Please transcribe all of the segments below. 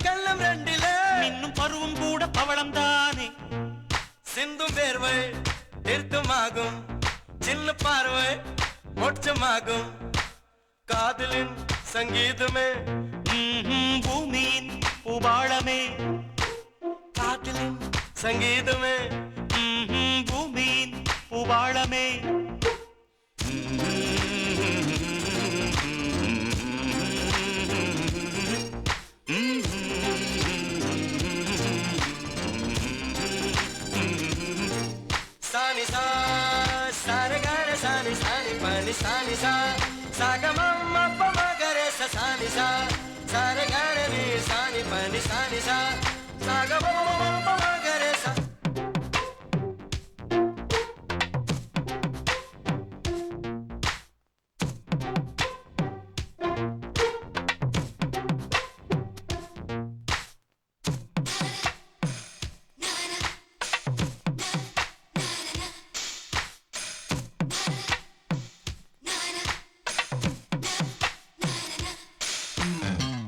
கள்ளம் ரெண்டில இன்னும் பருவம் கூட பவளம் தானே. சிந்தும் வேர்வை நிறுத்தமாகும், சின்ன பார்வை மோட்சமாகும். காதலின் சங்கீதமே பூமியின் பூபாளமே. காதலின் சங்கீதமே பூமியின் பூபாளமே. சானி சா சாரகார சானி சானி பனி சானி சா சாகமம் அப்பமகரே சானி சா சாரகார நீ சானி பனி சானி சா சாகமம் அப்பமகரே சா.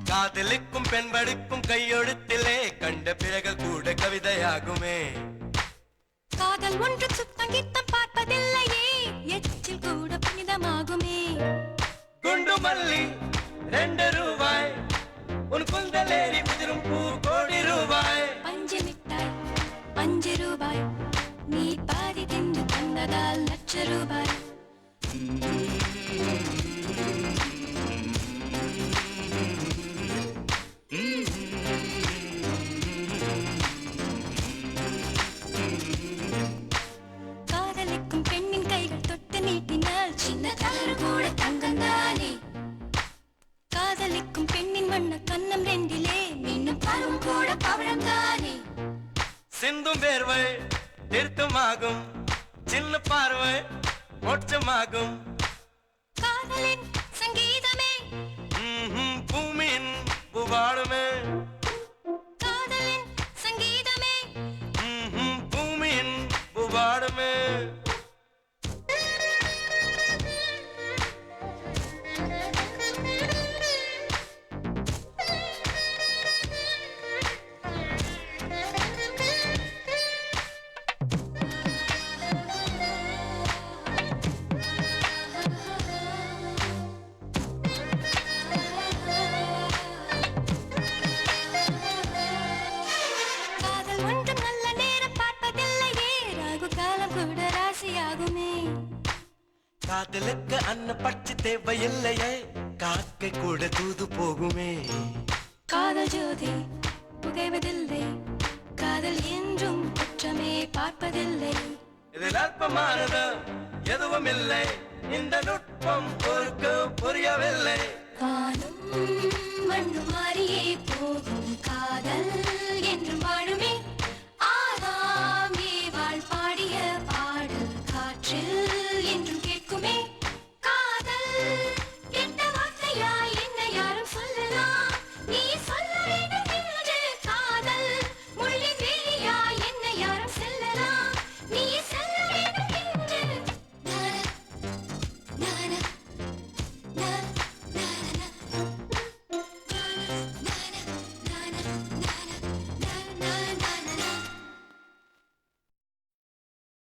காதலிக்கும் பெண் படிப்பும் கையெழுத்திலே கண்ட பிறகு கூட கவிதையாகுமே. காதல் ஒன்று சுத்தம் கித்தம் பார்ப்பதில்லையே, எச்சில் கூட புனிதமாகுமே. குண்டு மல்லி 2 ரூபாய், உன் குந்தலேறி புதிரும் பூ கோடி ரூபாய். பஞ்சு மிட்டாய் 5 ரூபாய், நீ பாதி தின்று தந்ததால் லட்ச ரூபாய். காதலிக்கும் பெண்ணின் கைகள் தொட்டு நீட்டினால் சின்ன தளறு கூட தங்கம் தானே. காதலிக்கும் பெண்ணின் வண்ண கண்ணம் ரெண்டிலே மீண்டும் பருவம் கூட பவளம் தானே. சிந்தும் வேர்வை நிறுத்தமாகும், சின்ன பார்வை மோட்சமாகும். காதலின் சங்கீதமே பூமியின் பூபாளமே. காதலின் சங்கீதமே பூமியின் பூபாளமே. காதல் ஒன்றும் நல்ல நேரம் பார்ப்பதில்லையே, ராகு காலம் கூட ராசியாகுமே. காதலுக்கு அன்ன பட்சி தேவையில்லையே, காக்கை கூட தூது போகுமே. காதல் ஜோதி புகைவதில்லை, காதல் என்றும் குற்றமே பார்ப்பதில்லை. இதில் அல்பமானது எதுவும் இல்லை, இந்த நுட்பம் பொறுக்க புரியவில்லை. வானும் மண்ணும் மாறியே